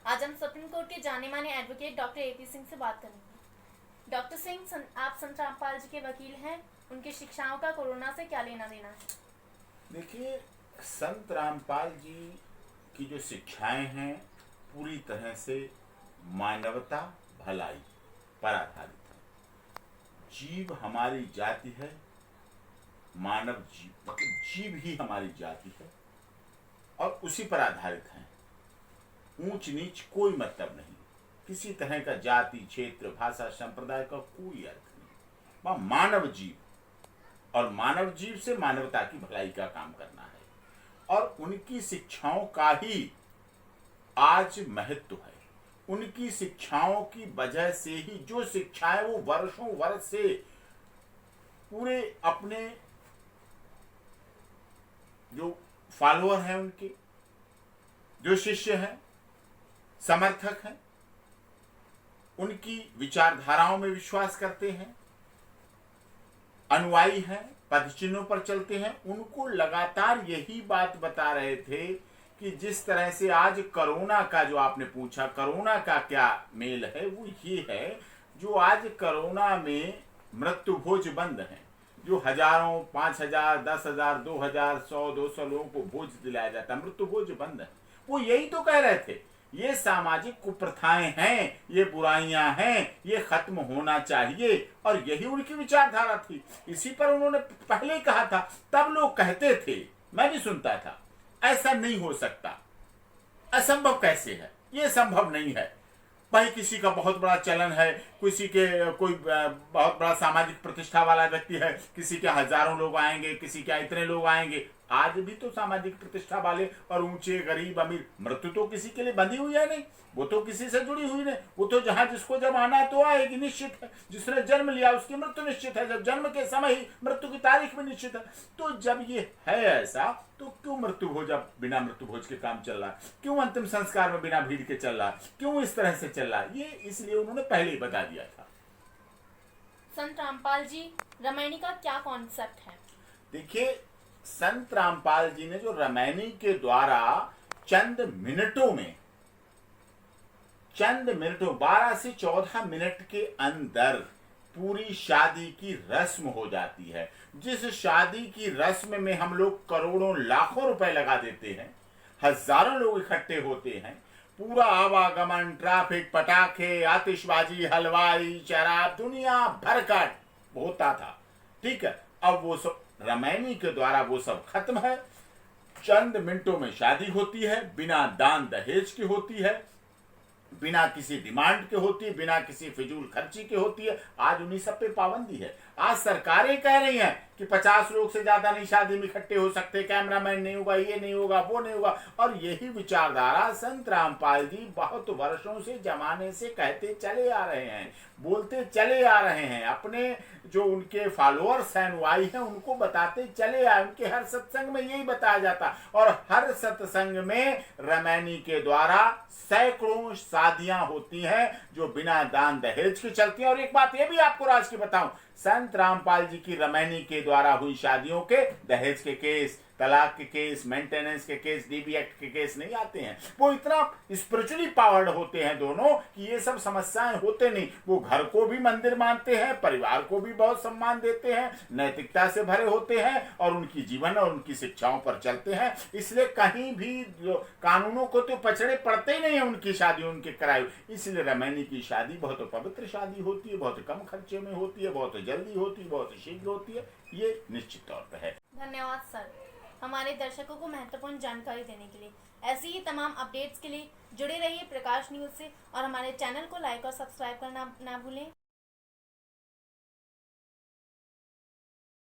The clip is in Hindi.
आज हम सुप्रीम कोर्ट के जाने माने एडवोकेट डॉक्टर एपी सिंह से बात करेंगे। डॉक्टर सिंह, आप संत रामपाल जी के वकील हैं, उनकी शिक्षाओं का कोरोना से क्या लेना देना है? देखिए, संत रामपाल जी की जो शिक्षाएं हैं पूरी तरह से मानवता भलाई पर आधारित है। जीव हमारी जाति है, मानव जीव मतलब जीव ही हमारी जाति है और उसी पर आधारित है। ऊंच नीच कोई मतलब नहीं, किसी तरह का जाति क्षेत्र भाषा संप्रदाय का कोई अर्थ नहीं। वह मानव जीव और मानव जीव से मानवता की भलाई का काम करना है और उनकी शिक्षाओं का ही आज महत्व है। उनकी शिक्षाओं की वजह से ही जो शिक्षाएं वो वर्षों वर्ष से पूरे अपने जो फॉलोअर हैं, उनके जो शिष्य हैं, समर्थक हैं, उनकी विचारधाराओं में विश्वास करते हैं, अनुयायी हैं, पदचिन्हों पर चलते हैं, उनको लगातार यही बात बता रहे थे कि जिस तरह से आज कोरोना का जो आपने पूछा, कोरोना का क्या मेल है, वो ये है जो आज कोरोना में मृत्यु भोज बंद है, जो हजारों 5,000 10,000 2,000 100-200 लोगों को भोज दिलाया जाता है, मृत्यु भोज बंद है। वो यही तो कह रहे थे, ये सामाजिक कुप्रथाएं हैं, ये बुराइयां हैं, ये खत्म होना चाहिए और यही उनकी विचारधारा थी। इसी पर उन्होंने पहले कहा था, तब लोग कहते थे, मैं भी सुनता था, ऐसा नहीं हो सकता, असंभव कैसे है, ये संभव नहीं है। भाई किसी का बहुत बड़ा चलन है, किसी के कोई बहुत बड़ा सामाजिक प्रतिष्ठा वाला व्यक्ति है, किसी के हजारों लोग आएंगे, किसी के इतने लोग आएंगे। आज भी तो सामाजिक प्रतिष्ठा वाले और ऊंचे गरीब अमीर, मृत्यु तो किसी के लिए बंधी हुई है नहीं, वो तो किसी से जुड़ी हुई नहीं। वो तो जहां जिसको जब आना है तो आएगी, निश्चित है। जिसने जन्म लिया उसकी मृत्यु निश्चित है, जब जन्म के समय ही मृत्यु की तारीख भी निश्चित है। तो जब ये है ऐसा, तो क्यों मृत्यु भोज अब बिना मृत्यु भोज के काम चल रहा है? क्यों अंतिम संस्कार में बिना भीड़ के चल रहा है? क्यों इस तरह से चल रहा है? ये इसलिए उन्होंने पहले ही बता दिया था। संत रामपाल जी, रामायणी का क्या कॉन्सेप्ट है? देखिए, संत रामपाल जी ने जो रामायणी के द्वारा चंद मिनटों 12 से 14 मिनट के अंदर पूरी शादी की रस्म हो जाती है। जिस शादी की रस्म में हम लोग करोड़ों लाखों रुपए लगा देते हैं, हजारों लोग इकट्ठे होते हैं, पूरा आवागमन, ट्रैफिक, पटाखे, आतिशबाजी, हलवाई, शराब, दुनिया भर का होता था, ठीक है। अब वो सब रामायणी के द्वारा वो सब खत्म है। चंद मिनटों में शादी होती है, बिना दान दहेज की होती है, बिना किसी डिमांड के होती है, बिना किसी फिजूल खर्ची के होती है। आज उन्हीं सब पे पाबंदी है। आज सरकारें कह रही हैं कि 50 लोग से ज्यादा नहीं शादी में इकट्ठे हो सकते, कैमरामैन नहीं होगा, ये नहीं होगा, वो नहीं होगा। और यही विचारधारा संत रामपाल जी बहुत वर्षों से जमाने से कहते चले आ रहे हैं, बोलते चले आ रहे हैं, अपने जो उनके फॉलोअर्स हैं, अनुयायी हैं, उनको बताते चले आए। उनके हर सत्संग में यही बताया जाता और हर सत्संग में रामायणी के द्वारा सैकड़ों शादियां होती हैं जो बिना दान दहेज की चलती हैं। और एक बात ये भी आपको राज की बताऊं, संत रामपाल जी की रामायणी के द्वारा हुई शादियों के दहेज के केस, तलाक के केस, मेंटेनेंस के केस, डीबी एक्ट के केस नहीं आते हैं। वो इतना स्पिरिचुअली पावर्ड होते हैं दोनों कि ये सब समस्याएं होते नहीं। वो घर को भी मंदिर मानते हैं, परिवार को भी बहुत सम्मान देते हैं, नैतिकता से भरे होते हैं और उनकी जीवन और उनकी शिक्षाओं पर चलते हैं। इसलिए कहीं भी कानूनों को तो पछड़े पड़ते ही नहीं है उनकी शादी, उनके कराए। इसलिए रामायणी की शादी बहुत पवित्र शादी होती है, बहुत कम खर्चे में होती है, बहुत जल्दी होती है, बहुत शीघ्र होती है। ये निश्चित तौर पर है। धन्यवाद सर, हमारे दर्शकों को महत्वपूर्ण जानकारी देने के लिए। ऐसी ही तमाम अपडेट्स के लिए जुड़े रहिए प्रकाश न्यूज़ से और हमारे चैनल को लाइक और सब्सक्राइब करना ना भूलें।